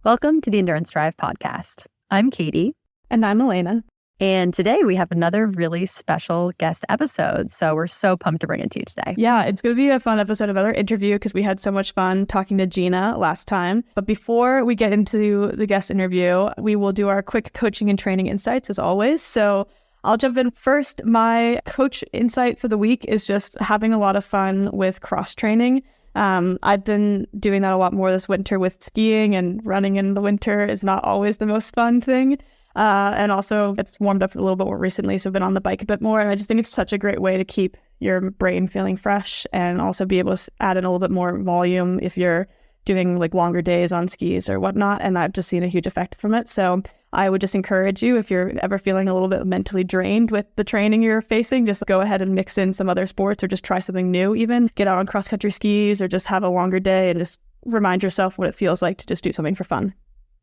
Welcome to the Endurance Drive podcast. I'm Katie. And I'm Elena. And today we have another really special guest episode. So we're so pumped to bring it to you today. Yeah, it's going to be a fun episode of our interview because we had so much fun talking to Gina last time. But before we get into the guest interview, we will do our quick coaching and training insights as always. So I'll jump in first. My coach insight for the week is just having a lot of fun with cross training. I've been doing that a lot more this winter with skiing, and running in the winter is not always the most fun thing. And also it's warmed up a little bit more recently, so I've been on the bike a bit more. And I just think it's such a great way to keep your brain feeling fresh and also be able to add in a little bit more volume if you're doing like longer days on skis or whatnot. And I've just seen a huge effect from it. So I would just encourage you, if you're ever feeling a little bit mentally drained with the training you're facing, just go ahead and mix in some other sports or just try something new even. Get out on cross-country skis or just have a longer day and just remind yourself what it feels like to just do something for fun.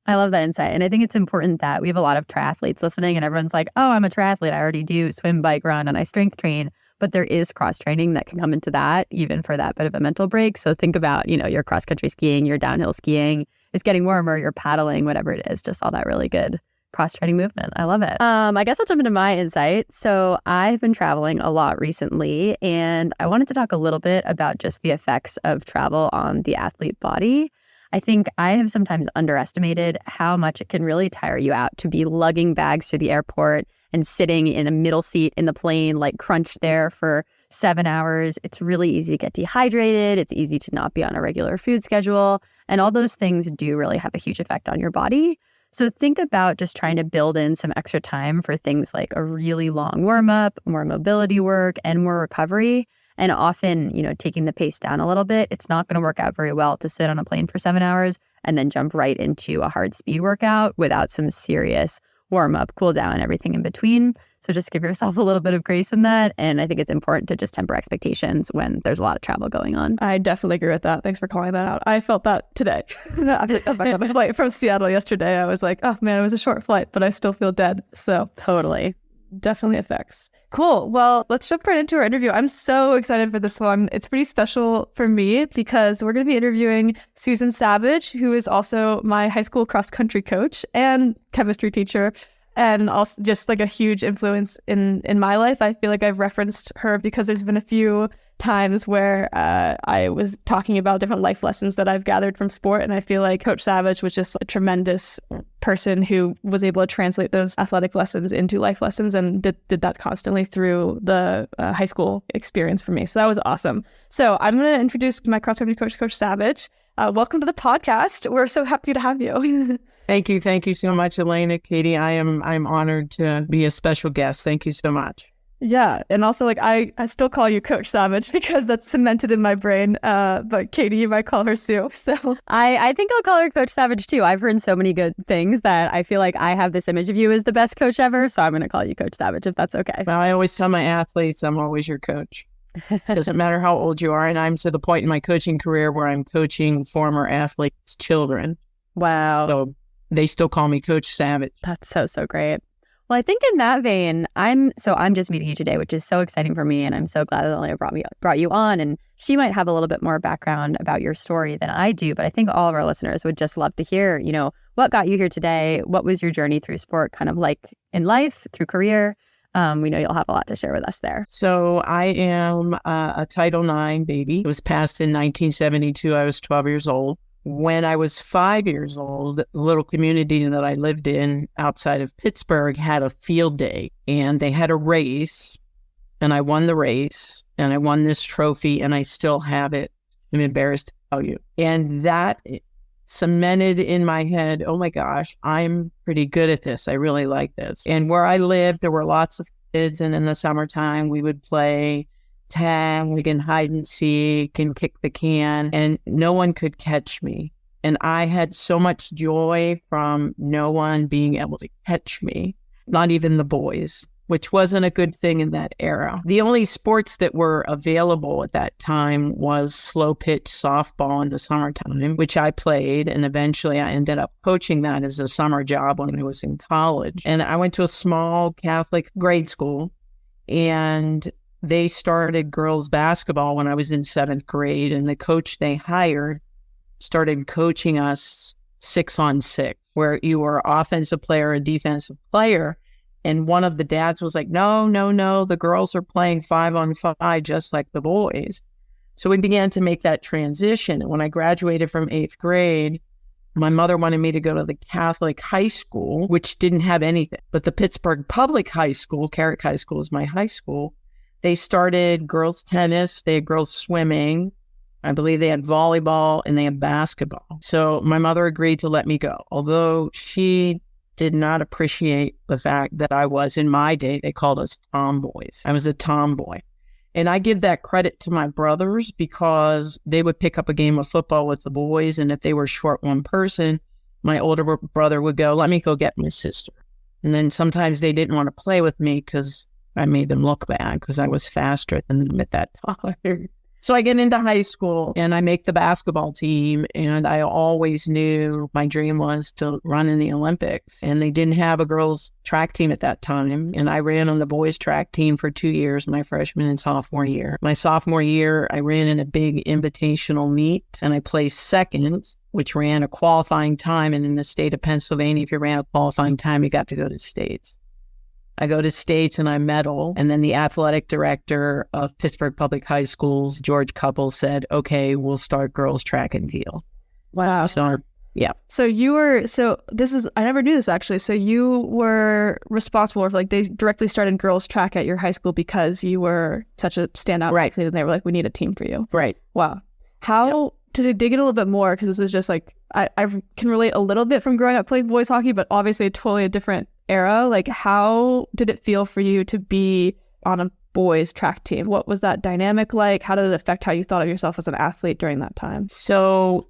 I love that insight. And I think it's important that we have a lot of triathletes listening and everyone's like, oh, I'm a triathlete. I already do swim, bike, run, and I strength train. But there is cross training that can come into that, even for that bit of a mental break. So think about, your cross-country skiing, your downhill skiing. It's getting warmer, you're paddling, whatever it is, just all that really good cross-training movement. I love it. I guess I'll jump into my insight. So I've been traveling a lot recently, and I wanted to talk a little bit about just the effects of travel on the athlete body. I think I have sometimes underestimated how much it can really tire you out to be lugging bags to the airport and sitting in a middle seat in the plane, like crunched there for 7 hours. It's really easy to get dehydrated. It's easy to not be on a regular food schedule. And all those things do really have a huge effect on your body. So think about just trying to build in some extra time for things like a really long warm-up, more mobility work, and more recovery. And often, taking the pace down a little bit, it's not going to work out very well to sit on a plane for 7 hours and then jump right into a hard speed workout without some serious warm-up, cool down, everything in between. So just give yourself a little bit of grace in that. And I think it's important to just temper expectations when there's a lot of travel going on. I definitely agree with that. Thanks for calling that out. I felt that today. After my flight from Seattle yesterday, I was like, oh man, it was a short flight, but I still feel dead. So totally. Definitely affects. Cool. Well, let's jump right into our interview. I'm so excited for this one. It's pretty special for me because we're going to be interviewing Susan Savage, who is also my high school cross-country coach and chemistry teacher, and also just like a huge influence in my life. I feel like I've referenced her because there's been a few times where I was talking about different life lessons that I've gathered from sport. And I feel like Coach Savage was just a tremendous person who was able to translate those athletic lessons into life lessons and did that constantly through the high school experience for me. So that was awesome. So I'm going to introduce my cross-country coach, Coach Savage. Welcome to the podcast. We're so happy to have you. Thank you. Thank you so much, Elena, Katie. I'm honored to be a special guest. Thank you so much. Yeah. And also, I still call you Coach Savage because that's cemented in my brain. But Katie, you might call her Sue. So I think I'll call her Coach Savage too. I've heard so many good things that I feel like I have this image of you as the best coach ever. So I'm going to call you Coach Savage if that's okay. Well, I always tell my athletes I'm always your coach. Doesn't matter how old you are. And I'm to the point in my coaching career where I'm coaching former athletes' children. Wow. So they still call me Coach Savage. That's so great. Well, I think in that vein, I'm just meeting you today, which is so exciting for me. And I'm so glad that Elena brought you on. And she might have a little bit more background about your story than I do. But I think all of our listeners would just love to hear, what got you here today? What was your journey through sport kind of like in life, through career? We know you'll have a lot to share with us there. So I am a Title IX baby. It was passed in 1972. I was 12 years old. When I was 5 years old, the little community that I lived in outside of Pittsburgh had a field day, and they had a race, and I won the race, and I won this trophy, and I still have it. I'm embarrassed to tell you. And that cemented in my head, oh my gosh, I'm pretty good at this. I really like this. And where I lived, there were lots of kids, and in the summertime, we would play tag and hide and seek and kick the can, and no one could catch me. And I had so much joy from no one being able to catch me, not even the boys, which wasn't a good thing in that era. The only sports that were available at that time was slow pitch softball in the summertime, which I played. And eventually I ended up coaching that as a summer job when I was in college. And I went to a small Catholic grade school, and they started girls basketball when I was in 7th grade. And the coach they hired started coaching us 6-on-6, where you were offensive player and defensive player. And one of the dads was like, no, the girls are playing 5-on-5 just like the boys. So we began to make that transition. And when I graduated from 8th grade, my mother wanted me to go to the Catholic high school, which didn't have anything. But the Pittsburgh Public High School, Carrick High School is my high school, they started girls tennis, they had girls swimming, I believe they had volleyball, and they had basketball. So my mother agreed to let me go, although she did not appreciate the fact that I was, in my day, they called us tomboys. I was a tomboy. And I give that credit to my brothers because they would pick up a game of football with the boys. And if they were short one person, my older brother would go, let me go get my sister. And then sometimes they didn't want to play with me because I made them look bad because I was faster than them at that time. So I get into high school and I make the basketball team, and I always knew my dream was to run in the Olympics, and they didn't have a girls track team at that time. And I ran on the boys track team for 2 years, my freshman and sophomore year. My sophomore year, I ran in a big invitational meet and I placed second, which ran a qualifying time. And in the state of Pennsylvania, if you ran a qualifying time, you got to go to states. I go to states and I medal. And then the athletic director of Pittsburgh Public High Schools, George Couple, said, okay, we'll start girls track and field. Wow. So, yeah. I never knew this actually. So you were responsible for, like, they directly started girls track at your high school because you were such a standout athlete, and they were like, we need a team for you. Right. Wow. How, to dig in a little bit more, because this is just like, I can relate a little bit from growing up playing boys hockey, but obviously totally a different era. Like, how did it feel for you to be on a boys track team? What was that dynamic like? How did it affect how you thought of yourself as an athlete during that time? So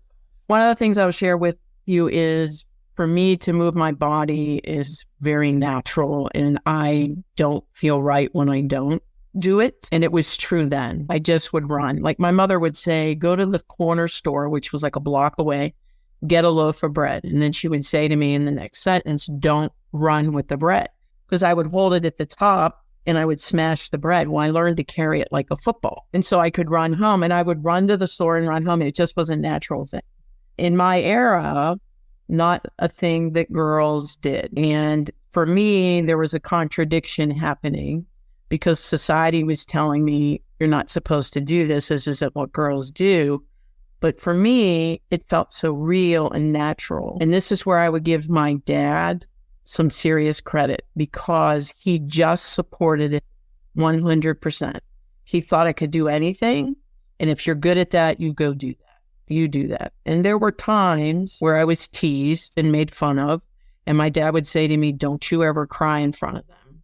one of the things I'll share with you is, for me to move my body is very natural, and I don't feel right when I don't do it. And it was true then. I just would run. Like my mother would say, go to the corner store, which was like a block away, get a loaf of bread. And then she would say to me in the next sentence, don't run with the bread, because I would hold it at the top and I would smash the bread. Well, I learned to carry it like a football. And so I could run home, and I would run to the store and run home. It just was a natural thing. In my era, not a thing that girls did. And for me, there was a contradiction happening because society was telling me, you're not supposed to do this. This isn't what girls do. But for me, it felt so real and natural. And this is where I would give my dad some serious credit, because he just supported it 100%. He thought I could do anything. And if you're good at that, you go do that. You do that. And there were times where I was teased and made fun of. And my dad would say to me, don't you ever cry in front of them.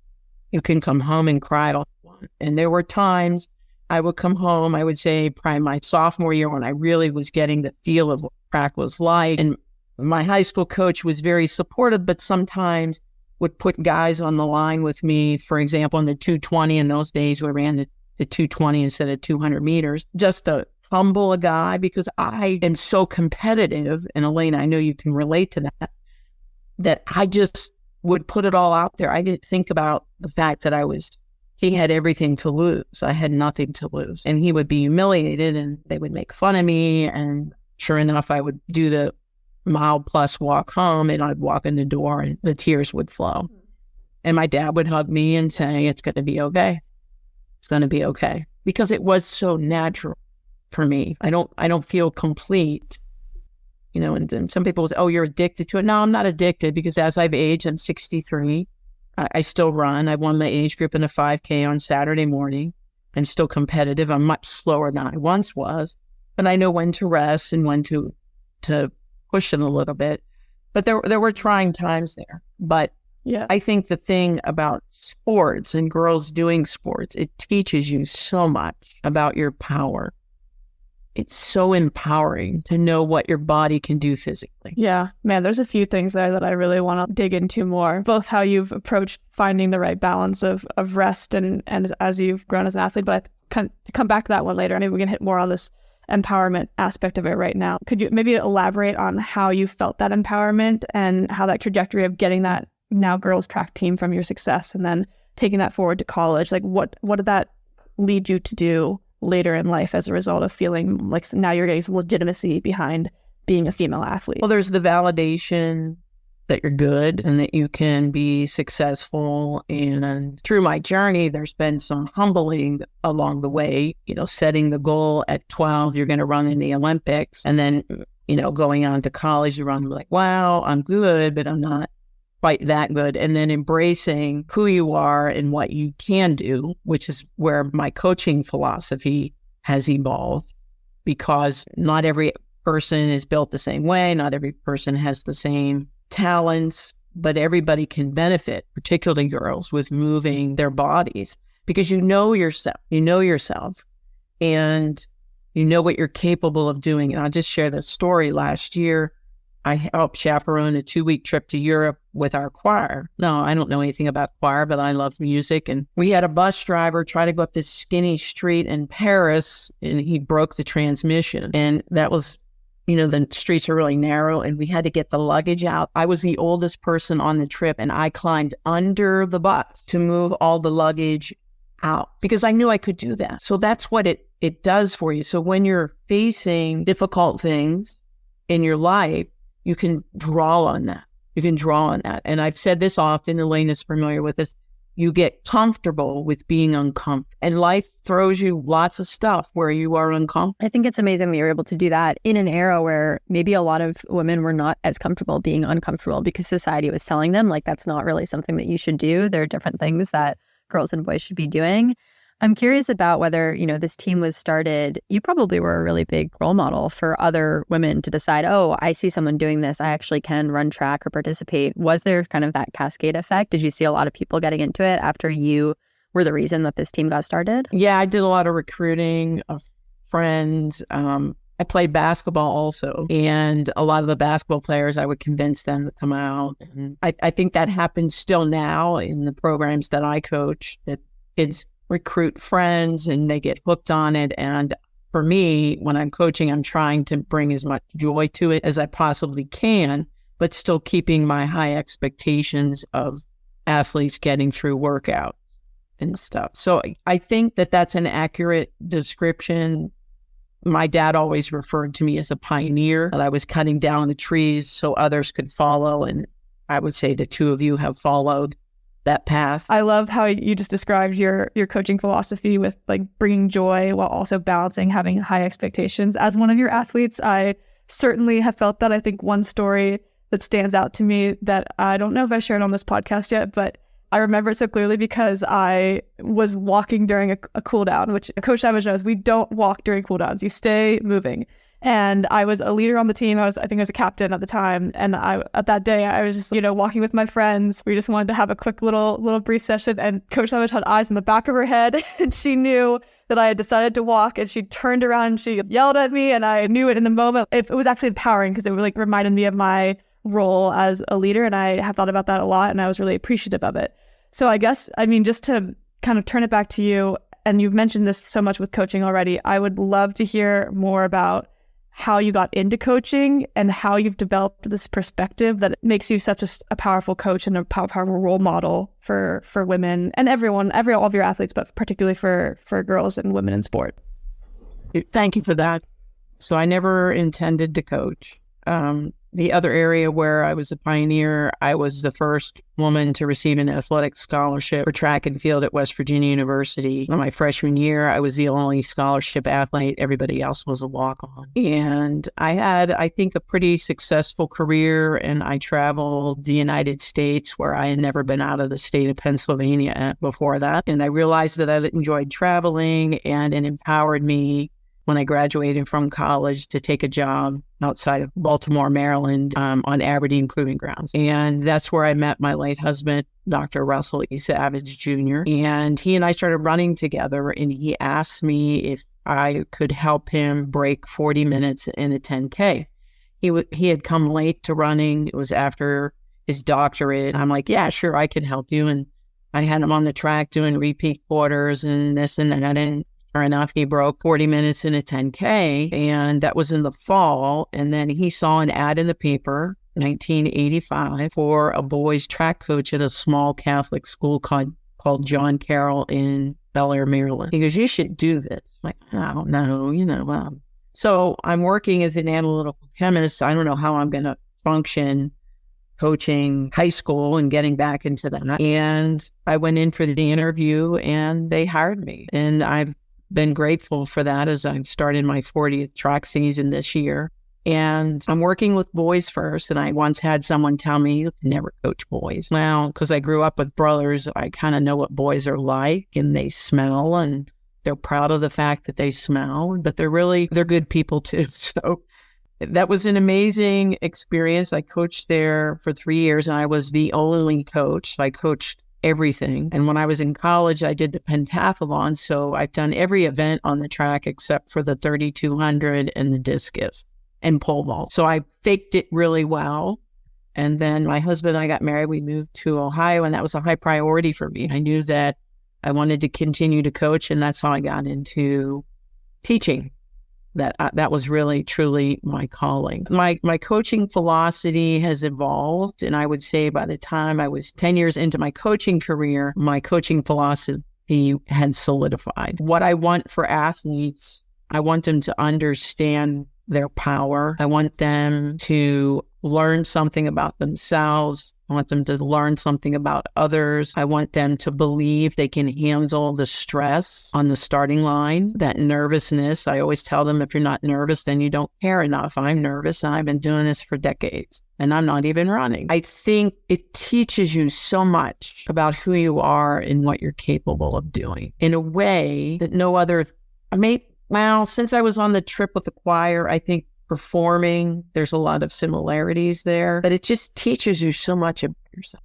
You can come home and cry all you want. And there were times I would come home, I would say probably my sophomore year, when I really was getting the feel of what track was like. And my high school coach was very supportive, but sometimes would put guys on the line with me. For example, in the 220, in those days, we ran the 220 instead of 200 meters, just to humble a guy, because I am so competitive. And Elena, I know you can relate to that I just would put it all out there. I didn't think about the fact that he had everything to lose. I had nothing to lose. And he would be humiliated and they would make fun of me. And sure enough, I would do the mile plus walk home, and I'd walk in the door and the tears would flow. And my dad would hug me and say, it's going to be okay. It's going to be okay. Because it was so natural for me. I don't feel complete. You know, and then some people will say, oh, you're addicted to it. No, I'm not addicted, because as I've aged, I'm 63. I still run. I won my age group in a 5K on Saturday morning. I'm still competitive. I'm much slower than I once was, but I know when to rest and when to push it a little bit. But there were trying times there. But yeah, I think the thing about sports and girls doing sports, it teaches you so much about your power. It's so empowering to know what your body can do physically. Yeah, man, there's a few things there that I really want to dig into more. Both how you've approached finding the right balance of rest and as you've grown as an athlete, but I can come back to that one later. I mean, we can hit more on this empowerment aspect of it right now. Could you maybe elaborate on how you felt that empowerment and how that trajectory of getting that now girls track team from your success and then taking that forward to college, like what did that lead you to do later in life as a result of feeling like now you're getting some legitimacy behind being a female athlete? Well, there's the validation that you're good and that you can be successful. And through my journey, there's been some humbling along the way, setting the goal at 12, you're going to run in the Olympics. And then, going on to college, you run like, wow, I'm good, but I'm not quite that good. And then embracing who you are and what you can do, which is where my coaching philosophy has evolved, because not every person is built the same way. Not every person has the same talents, but everybody can benefit, particularly girls, with moving their bodies, because you know yourself and you know what you're capable of doing. And I'll just share the story. Last year, I helped chaperone a 2-week trip to Europe with our choir. No, I don't know anything about choir, but I love music. And we had a bus driver try to go up this skinny street in Paris, and he broke the transmission. And that was, the streets are really narrow, and we had to get the luggage out. I was the oldest person on the trip, and I climbed under the bus to move all the luggage out because I knew I could do that. So that's what it does for you. So when you're facing difficult things in your life, you can draw on that. And I've said this often, Elena's familiar with this. You get comfortable with being uncomfortable, and life throws you lots of stuff where you are uncomfortable. I think it's amazing that you're able to do that in an era where maybe a lot of women were not as comfortable being uncomfortable because society was telling them like that's not really something that you should do. There are different things that girls and boys should be doing. I'm curious about whether, this team was started, you probably were a really big role model for other women to decide, oh, I see someone doing this, I actually can run track or participate. Was there kind of that cascade effect? Did you see a lot of people getting into it after you were the reason that this team got started? Yeah, I did a lot of recruiting of friends. I played basketball also, and a lot of the basketball players, I would convince them to come out. And I think that happens still now in the programs that I coach, that kids recruit friends and they get hooked on it. And for me, when I'm coaching, I'm trying to bring as much joy to it as I possibly can, but still keeping my high expectations of athletes getting through workouts and stuff. So I think that that's an accurate description. My dad always referred to me as a pioneer, that I was cutting down the trees so others could follow. And I would say the two of you have followed that path. I love how you just described your coaching philosophy with like bringing joy while also balancing having high expectations. As one of your athletes, I certainly have felt that. I think one story that stands out to me that I don't know if I shared on this podcast yet, but I remember it so clearly because I was walking during a cool down, which Coach Savage knows, we don't walk during cool downs. You stay moving. And I was a leader on the team. I think I was a captain at the time. And at that day, I was just, walking with my friends. We just wanted to have a quick little brief session. And Coach Savage had eyes in the back of her head. And she knew that I had decided to walk. And she turned around and she yelled at me. And I knew it in the moment. It was actually empowering because it reminded me of my role as a leader. And I have thought about that a lot. And I was really appreciative of it. So I guess, just to kind of turn it back to you, and you've mentioned this so much with coaching already, I would love to hear more about how you got into coaching and how you've developed this perspective that makes you such a powerful coach and a powerful role model for women and everyone, all of your athletes, but particularly for girls and women in sport. Thank you for that. So I never intended to coach. The other area where I was a pioneer, I was the first woman to receive an athletic scholarship for track and field at West Virginia University. In my freshman year, I was the only scholarship athlete. Everybody else was a walk-on. And I had, I think, a pretty successful career, and I traveled the United States, where I had never been out of the state of Pennsylvania before that. And I realized that I enjoyed traveling, and it empowered me when I graduated from college to take a job outside of Baltimore, Maryland, on Aberdeen Proving Grounds. And that's where I met my late husband, Dr. Russell E. Savage Jr. And he and I started running together, and he asked me if I could help him break 40 minutes in a 10K. He had come late to running. It was after his doctorate. I'm like, yeah, sure, I can help you. And I had him on the track doing repeat quarters and this and that. And sure enough, he broke 40 minutes in a 10K, and that was in the fall. And then he saw an ad in the paper, 1985, for a boys track coach at a small Catholic school called John Carroll in Bel Air, Maryland. He goes, you should do this. I'm like, I don't know, So I'm working as an analytical chemist. I don't know how I'm going to function coaching high school and getting back into that. And I went in for the interview and they hired me. And I've been grateful for that as I've started my 40th track season this year. And I'm working with boys first. And I once had someone tell me, you can never coach boys. Well, because I grew up with brothers, I kind of know what boys are like, and they smell, and they're proud of the fact that they smell, but they're good people too. So that was an amazing experience. I coached there for 3 years, and I was the only coach. I coached everything. And when I was in college, I did the pentathlon. So I've done every event on the track except for the 3,200 and the discus and pole vault. So I faked it really well. And then my husband and I got married. We moved to Ohio, and that was a high priority for me. I knew that I wanted to continue to coach, and that's how I got into teaching. That was really, truly my calling. My coaching philosophy has evolved, and I would say by the time I was 10 years into my coaching career, my coaching philosophy had solidified. What I want for athletes, I want them to understand their power. I want them to learn something about themselves. I want them to learn something about others. I want them to believe they can handle the stress on the starting line, that nervousness. I always tell them, if you're not nervous, then you don't care enough. I'm nervous, and I've been doing this for decades, and I'm not even running. I think it teaches you so much about who you are and what you're capable of doing in a way that no other. Since I was on the trip with the choir, I think performing, there's a lot of similarities there, but it just teaches you so much about yourself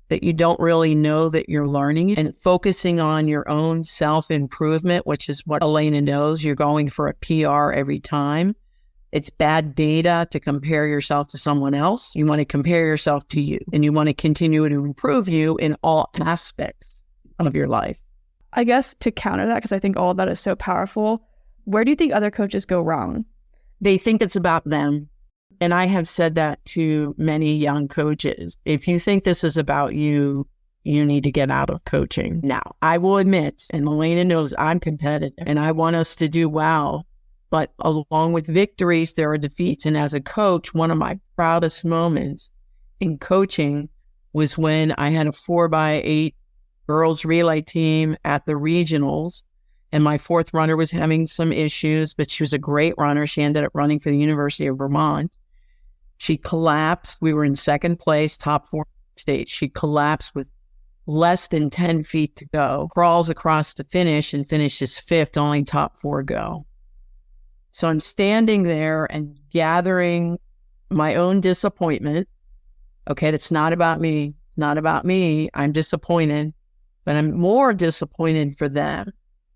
that you don't really know that you're learning, and focusing on your own self-improvement, which is what Elena knows. You're going for a PR every time. It's bad data to compare yourself to someone else. You want to compare yourself to you, and you want to continue to improve you in all aspects of your life. I guess to counter that, because I think all of that is so powerful, where do you think other coaches go wrong? They think it's about them. And I have said that to many young coaches. If you think this is about you, you need to get out of coaching. Now, I will admit, and Elena knows I'm competitive, and I want us to do well. But along with victories, there are defeats. And as a coach, one of my proudest moments in coaching was when I had a 4x8 girls relay team at the regionals. And my fourth runner was having some issues, but she was a great runner. She ended up running for the University of Vermont. She collapsed. We were in second place, top 4 state. She collapsed with less than 10 feet to go, crawls across the finish and finishes 5th, only top 4 go. So I'm standing there and gathering my own disappointment. Okay, it's not about me. It's not about me. I'm disappointed, but I'm more disappointed for them.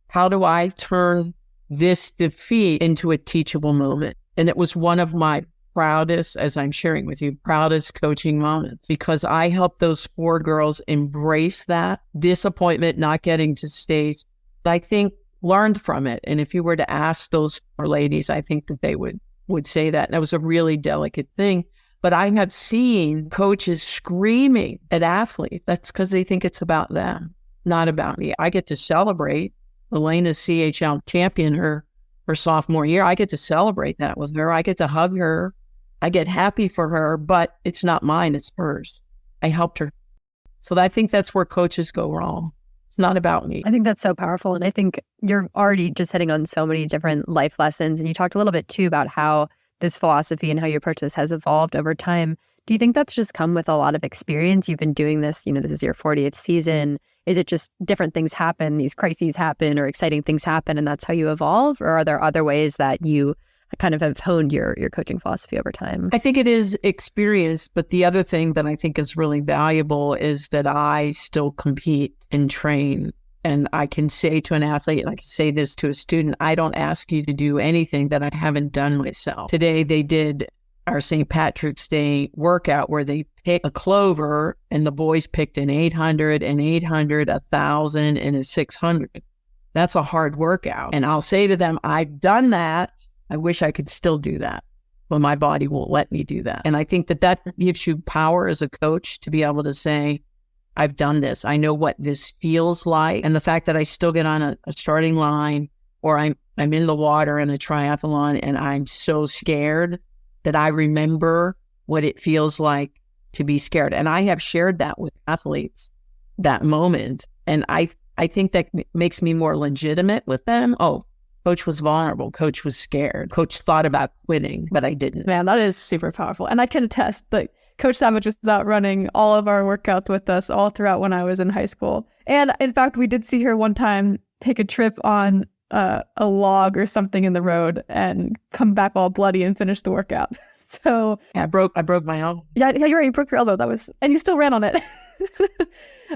How do I turn this defeat into a teachable moment? And it was one of my proudest, as I'm sharing with you, proudest coaching moments, because I helped those 4 girls embrace that disappointment, not getting to state. I think learned from it. And if you were to ask those 4 ladies, I think that they would say that. That was a really delicate thing. But I have seen coaches screaming at athletes. That's because they think it's about them, not about me. I get to celebrate Elena's CHL champion her sophomore year. I get to celebrate that with her. I get to hug her. I get happy for her, but it's not mine. It's hers. I helped her. So I think that's where coaches go wrong. It's not about me. I think that's so powerful. And I think you're already just hitting on so many different life lessons. And you talked a little bit too about how this philosophy and how you approach this has evolved over time. Do you think that's just come with a lot of experience? You've been doing this, this is your 40th season. Is it just different things happen, these crises happen or exciting things happen, and that's how you evolve? Or are there other ways that you kind of have honed your coaching philosophy over time? I think it is experience, but the other thing that I think is really valuable is that I still compete and train. And I can say to an athlete, and I can say this to a student, I don't ask you to do anything that I haven't done myself. Today they did our St. Patrick's Day workout where they picked a clover and the boys picked an 800, an 800, 1,000, and a 600. That's a hard workout. And I'll say to them, I've done that. I wish I could still do that, but my body won't let me do that. And I think that gives you power as a coach to be able to say, I've done this. I know what this feels like. And the fact that I still get on a starting line, or I'm I'm in the water in a triathlon and I'm so scared that I remember what it feels like to be scared. And I have shared that with athletes, that moment. And I think that makes me more legitimate with them. Oh, coach was vulnerable. Coach was scared. Coach thought about quitting, but I didn't. Man, that is super powerful. And I can attest that Coach Savage was out running all of our workouts with us all throughout when I was in high school. And in fact, we did see her one time take a trip on a log or something in the road and come back all bloody and finish the workout. So yeah, I broke my elbow. Yeah, you're right. You broke your elbow. And you still ran on it.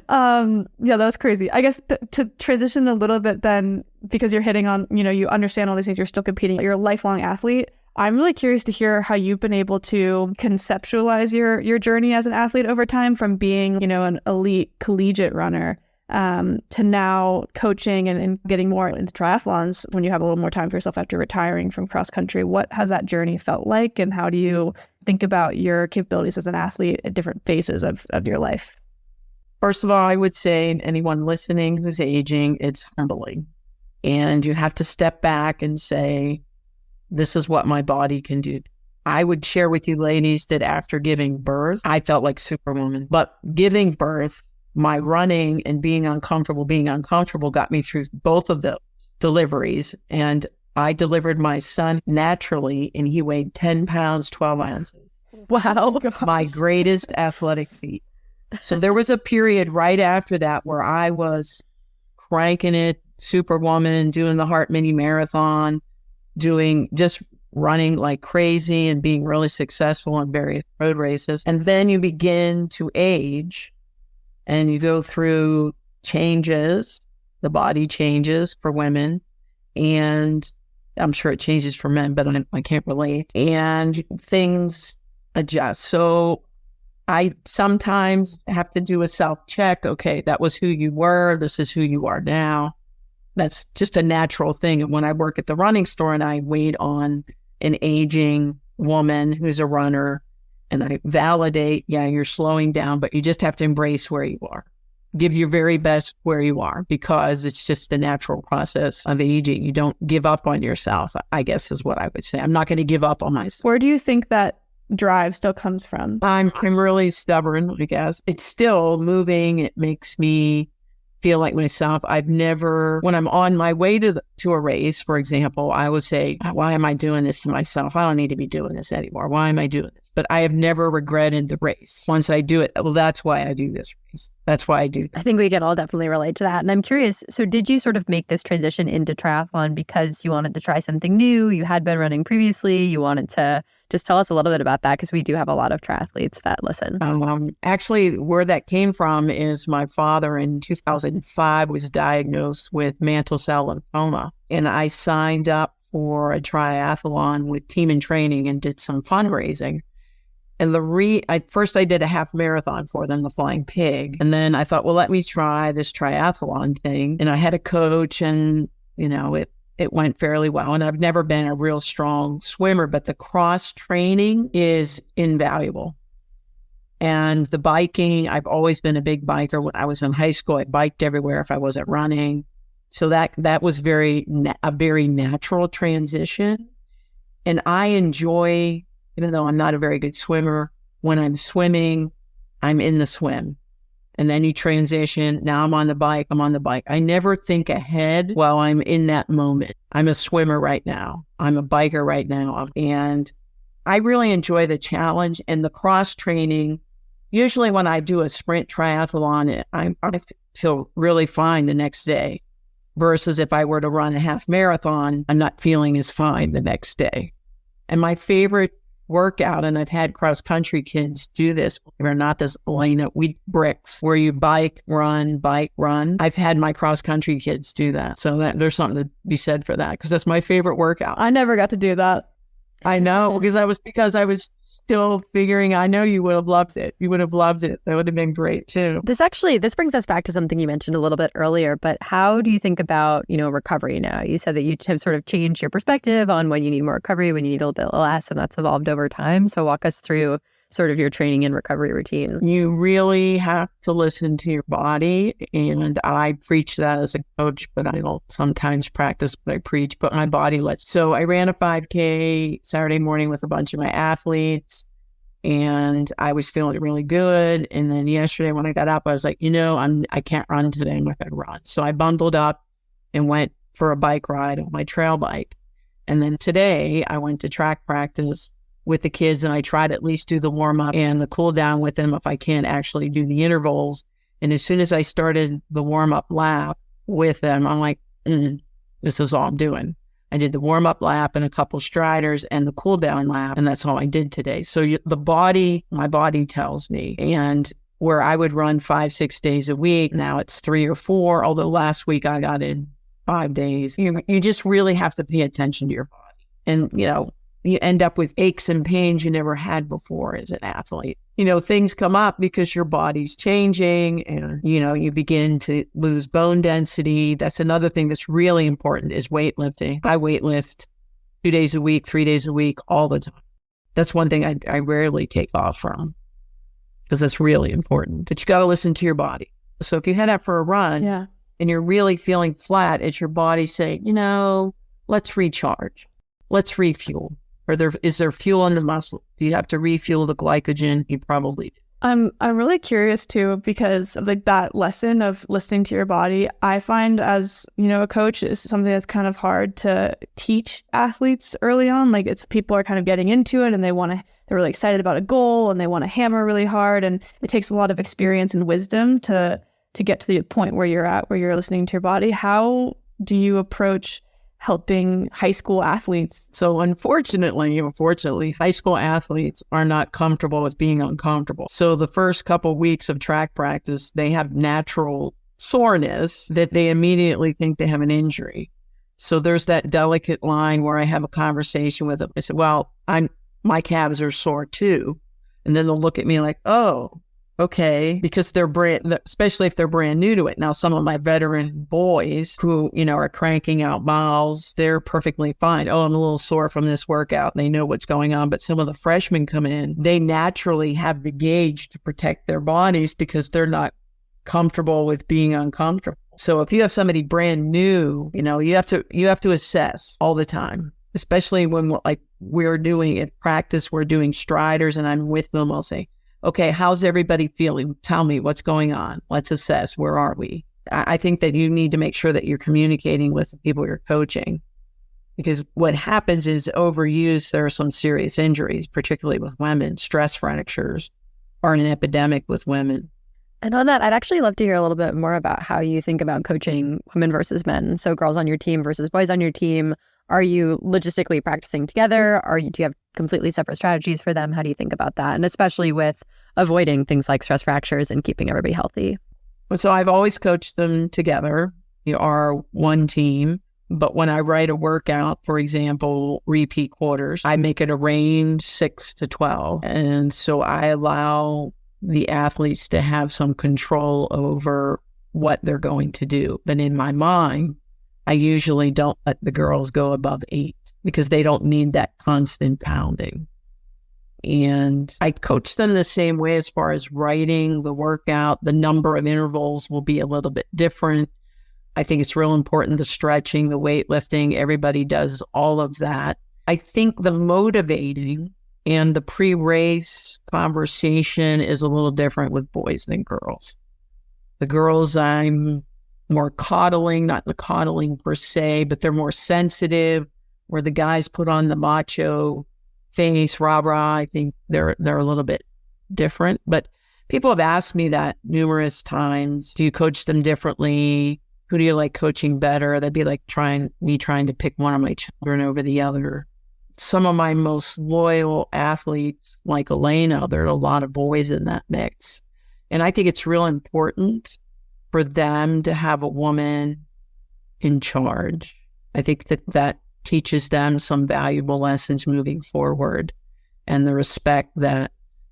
Yeah, that was crazy. I guess to transition a little bit then, because you're hitting on, you understand all these things, you're still competing, you're a lifelong athlete. I'm really curious to hear how you've been able to conceptualize your journey as an athlete over time from being, an elite collegiate runner to now coaching and getting more into triathlons when you have a little more time for yourself after retiring from cross country. What has that journey felt like, and how do you think about your capabilities as an athlete at different phases of your life? First of all, I would say anyone listening who's aging, it's humbling. And you have to step back and say, this is what my body can do. I would share with you ladies that after giving birth, I felt like Superwoman. But giving birth, my running and being uncomfortable got me through both of the deliveries. And I delivered my son naturally, and he weighed 10 pounds, 12 ounces. Wow. My greatest athletic feat. So there was a period right after that where I was cranking it, Superwoman, doing the Heart Mini Marathon, just running like crazy and being really successful in various road races. And then you begin to age and you go through changes. The body changes for women, and I'm sure it changes for men, but I can't relate. And things adjust. So I sometimes have to do a self-check. Okay, that was who you were. This is who you are now. That's just a natural thing. And when I work at the running store and I wait on an aging woman who's a runner and I validate, yeah, you're slowing down, but you just have to embrace where you are. Give your very best where you are, because it's just the natural process of aging. You don't give up on yourself, I guess is what I would say. I'm not going to give up on myself. Where do you think that drive still comes from? I'm really stubborn, I guess. It's still moving. It makes me feel like myself. I've never, when I'm on my way to a race, for example, I would say, why am I doing this to myself? I don't need to be doing this anymore. Why am I doing this? But I have never regretted the race. Once I do it, well, that's why I do this race. That's why I do that. I think we can all definitely relate to that. And I'm curious, so did you sort of make this transition into triathlon because you wanted to try something new? You had been running previously. You wanted to just tell us a little bit about that, because we do have a lot of triathletes that listen. Actually, where that came from is my father in 2005 was diagnosed with mantle cell lymphoma. And I signed up for a triathlon with Team in Training and did some fundraising. And first I did a half marathon for them, the Flying Pig. And then I thought, well, let me try this triathlon thing. And I had a coach, and, it went fairly well. And I've never been a real strong swimmer, but the cross training is invaluable. And the biking, I've always been a big biker. When I was in high school, I biked everywhere if I wasn't running. So that was a very natural transition. And I enjoy, even though I'm not a very good swimmer, when I'm swimming, I'm in the swim. And then you transition. Now I'm on the bike. I never think ahead while I'm in that moment. I'm a swimmer right now. I'm a biker right now. And I really enjoy the challenge and the cross training. Usually when I do a sprint triathlon, I feel really fine the next day. Versus if I were to run a half marathon, I'm not feeling as fine the next day. And my favorite workout, and I've had cross-country kids do this, or not this, Elena, bricks, where you bike, run. I've had my cross-country kids do that. So there's something to be said for that, because that's my favorite workout. I never got to do that. I know, because I was still figuring. I know you would have loved it. You would have loved it. That would have been great too. This brings us back to something you mentioned a little bit earlier, but how do you think about, recovery now? You said that you have sort of changed your perspective on when you need more recovery, when you need a little bit less, and that's evolved over time. So walk us through sort of your training and recovery routine? You really have to listen to your body. And I preach that as a coach, but I don't sometimes practice what I preach, but my body lets. So I ran a 5K Saturday morning with a bunch of my athletes, and I was feeling really good. And then yesterday when I got up, I was like, I can't run today. I'm not going to run. So I bundled up and went for a bike ride on my trail bike. And then today I went to track practice with the kids, and I try to at least do the warm up and the cool down with them if I can't actually do the intervals. And as soon as I started the warm up lap with them, I'm like, this is all I'm doing. I did the warm up lap and a couple striders and the cool down lap, and that's all I did today. So my body tells me. And where I would run 5-6 days a week, now it's 3 or 4, although last week I got in 5 days. You just really have to pay attention to your body. And, you end up with aches and pains you never had before as an athlete. Things come up because your body's changing and, you begin to lose bone density. That's another thing that's really important is weightlifting. I weightlift 2 days a week, 3 days a week, all the time. That's one thing I rarely take off from because that's really important. But you got to listen to your body. So if you head out for a run and you're really feeling flat, it's your body saying, let's recharge, let's refuel. Or is there fuel in the muscles? Do you have to refuel the glycogen? You probably do. I'm really curious too, because of that lesson of listening to your body. I find as, a coach is something that's kind of hard to teach athletes early on. It's people are kind of getting into it and they're really excited about a goal and they want to hammer really hard. And it takes a lot of experience and wisdom to get to the point where you're at, where you're listening to your body. How do you approach helping high school athletes? So unfortunately, high school athletes are not comfortable with being uncomfortable. So the first couple of weeks of track practice, they have natural soreness that they immediately think they have an injury. So there's that delicate line where I have a conversation with them. I said, well, my calves are sore too. And then they'll look at me like, oh, okay, because especially if they're brand new to it. Now, some of my veteran boys who, are cranking out miles, they're perfectly fine. Oh, I'm a little sore from this workout. They know what's going on. But some of the freshmen come in, they naturally have the gauge to protect their bodies because they're not comfortable with being uncomfortable. So if you have somebody brand new, you have to assess all the time, especially when we're doing at practice, we're doing striders and I'm with them. I'll say, okay, how's everybody feeling? Tell me what's going on. Let's assess. Where are we? I think that you need to make sure that you're communicating with the people you're coaching, because what happens is overuse. There are some serious injuries, particularly with women. Stress fractures are an epidemic with women. And on that, I'd actually love to hear a little bit more about how you think about coaching women versus men. So girls on your team versus boys on your team. Are you logistically practicing together? Do you have completely separate strategies for them? How do you think about that? And especially with avoiding things like stress fractures and keeping everybody healthy. So I've always coached them together. You are one team. But when I write a workout, for example, repeat quarters, I make it a range 6 to 12. And so I allow the athletes to have some control over what they're going to do. But in my mind, I usually don't let the girls go above 8 because they don't need that constant pounding. And I coach them the same way as far as writing the workout. The number of intervals will be a little bit different. I think it's real important, the stretching, the weightlifting. Everybody does all of that. I think the motivating and the pre-race conversation is a little different with boys than girls. The girls, I'm more coddling, not the coddling per se, but they're more sensitive, where the guys put on the macho face, rah-rah. I think they're a little bit different. But people have asked me that numerous times. Do you coach them differently? Who do you like coaching better? That'd be like trying to pick one of my children over the other. Some of my most loyal athletes, like Elena, there are a lot of boys in that mix. And I think it's real important for them to have a woman in charge. I think that teaches them some valuable lessons moving forward and the respect that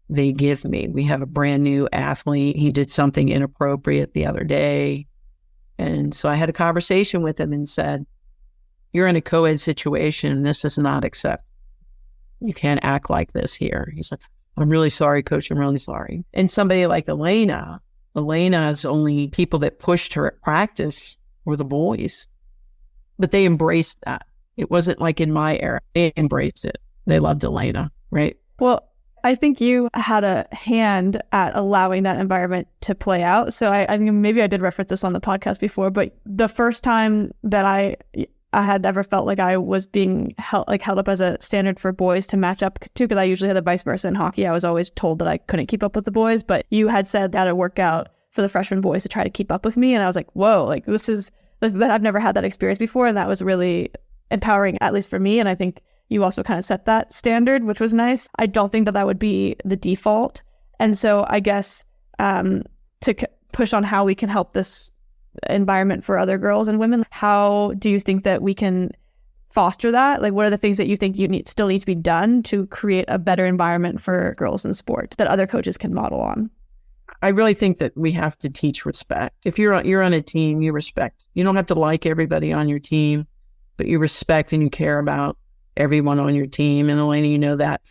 they give me. We have a brand new athlete. He did something inappropriate the other day. And so I had a conversation with him and said, you're in a co-ed situation and this is not acceptable. You can't act like this here. He's like, I'm really sorry, coach. I'm really sorry. And somebody like Elena's only people that pushed her at practice were the boys, but they embraced that. It wasn't like in my era. They embraced it. They loved Elena, right? Well, I think you had a hand at allowing that environment to play out. So I mean, maybe I did reference this on the podcast before, but the first time that I had ever felt like I was being held up as a standard for boys to match up to, because I usually had the vice versa in hockey. I was always told that I couldn't keep up with the boys, but you had said at a workout for the freshman boys to try to keep up with me. And I was like, whoa, like I've never had that experience before. And that was really empowering, at least for me. And I think you also kind of set that standard, which was nice. I don't think that would be the default. And so I guess push on how we can help this environment for other girls and women, how do you think that we can foster that? Like, what are the things that you think still need to be done to create a better environment for girls in sport that other coaches can model on? I really think that we have to teach respect. If you're on a team, you respect. You don't have to like everybody on your team, but you respect and you care about everyone on your team. And Elena, you know that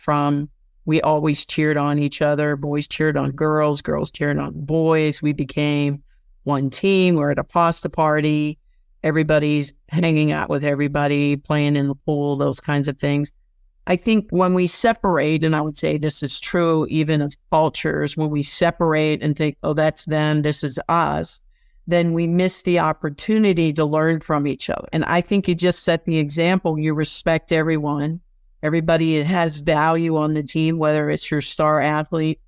we always cheered on each other. Boys cheered on girls cheered on boys. We became one team. We're at a pasta party. Everybody's hanging out with everybody, playing in the pool, those kinds of things. I think when we separate, and I would say this is true even of cultures, when we separate and think, oh, that's them, this is us, then we miss the opportunity to learn from each other. And I think you just set the example. You respect everyone. Everybody has value on the team, whether it's your star athlete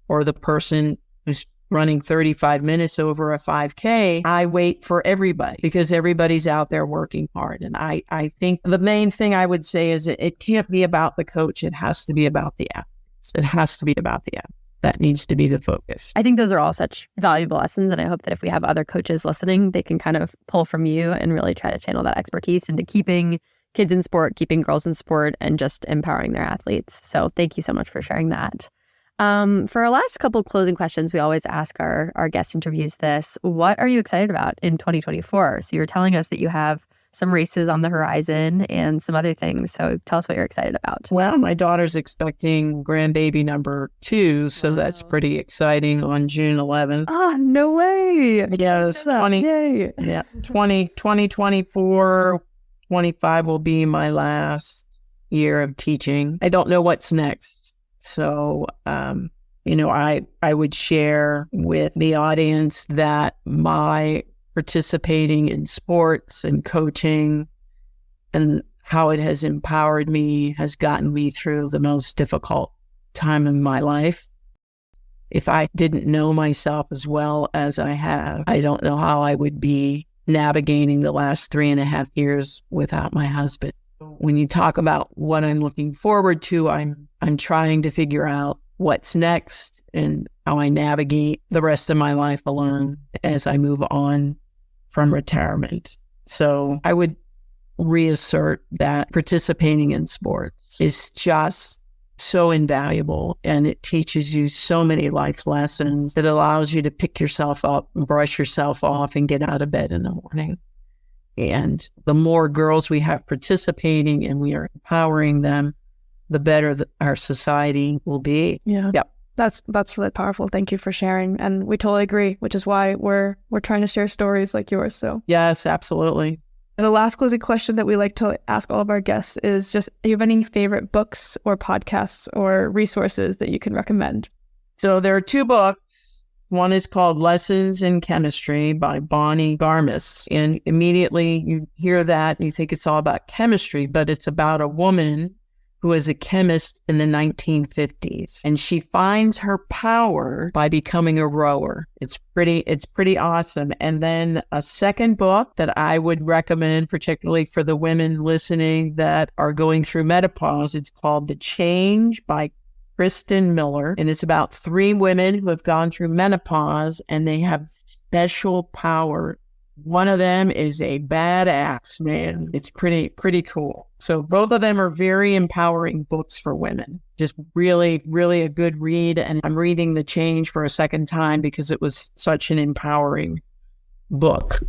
or the person who's running 35 minutes over a 5K. I wait for everybody because everybody's out there working hard. And I think the main thing I would say is it can't be about the coach. It has to be about the athletes. It has to be about the athletes. That needs to be the focus. I think those are all such valuable lessons. And I hope that if we have other coaches listening, they can kind of pull from you and really try to channel that expertise into keeping kids in sport, keeping girls in sport, and just empowering their athletes. So thank you so much for sharing that. For our last couple closing questions, we always ask our guest interviews this. What are you excited about in 2024? So you're telling us that you have some races on the horizon and some other things. So tell us what you're excited about. Well, my daughter's expecting grandbaby number 2, so that's pretty exciting on June 11th. Oh, no way. Yeah, it's 2024, 25 will be my last year of teaching. I don't know what's next. So, I would share with the audience that my participating in sports and coaching and how it has empowered me has gotten me through the most difficult time in my life. If I didn't know myself as well as I have, I don't know how I would be navigating the last 3.5 years without my husband. When you talk about what I'm looking forward to, I'm trying to figure out what's next and how I navigate the rest of my life alone as I move on from retirement. So I would reassert that participating in sports is just so invaluable, and it teaches you so many life lessons. It allows you to pick yourself up and brush yourself off and get out of bed in the morning. And the more girls we have participating and we are empowering them, the better our society will be. Yeah. Yep. That's really powerful. Thank you for sharing. And we totally agree, which is why we're trying to share stories like yours. So yes, absolutely. And the last closing question that we like to ask all of our guests is just, do you have any favorite books or podcasts or resources that you can recommend? So there are 2 books. One is called Lessons in Chemistry by Bonnie Garmis. And immediately you hear that and you think it's all about chemistry, but it's about a woman who was a chemist in the 1950s. And she finds her power by becoming a rower. It's pretty awesome. And then a second book that I would recommend, particularly for the women listening that are going through menopause, it's called The Change by Kristen Miller. And it's about 3 women who have gone through menopause and they have special power. One of them is a badass, man. It's pretty cool. So both of them are very empowering books for women. Just really, really a good read. And I'm reading The Change for a second time because it was such an empowering book.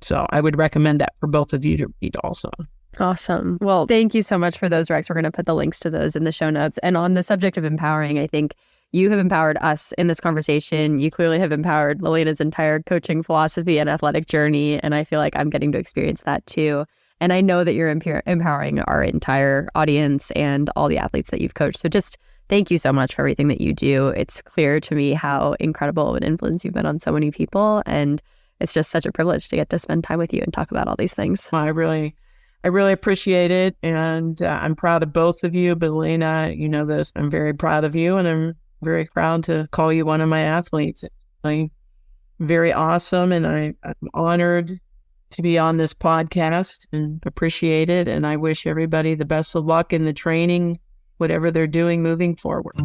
So I would recommend that for both of you to read also. Awesome. Well, thank you so much for those, Rex. We're going to put the links to those in the show notes. And on the subject of empowering, I think you have empowered us in this conversation. You clearly have empowered Elena's entire coaching philosophy and athletic journey. And I feel like I'm getting to experience that too. And I know that you're empowering our entire audience and all the athletes that you've coached. So just thank you so much for everything that you do. It's clear to me how incredible of an influence you've been on so many people. And it's just such a privilege to get to spend time with you and talk about all these things. I really appreciate it. And I'm proud of both of you. But Elena, you know this, I'm very proud of you. And I'm very proud to call you one of my athletes. It's really very awesome. And I'm honored to be on this podcast and appreciate it. And I wish everybody the best of luck in the training, whatever they're doing moving forward.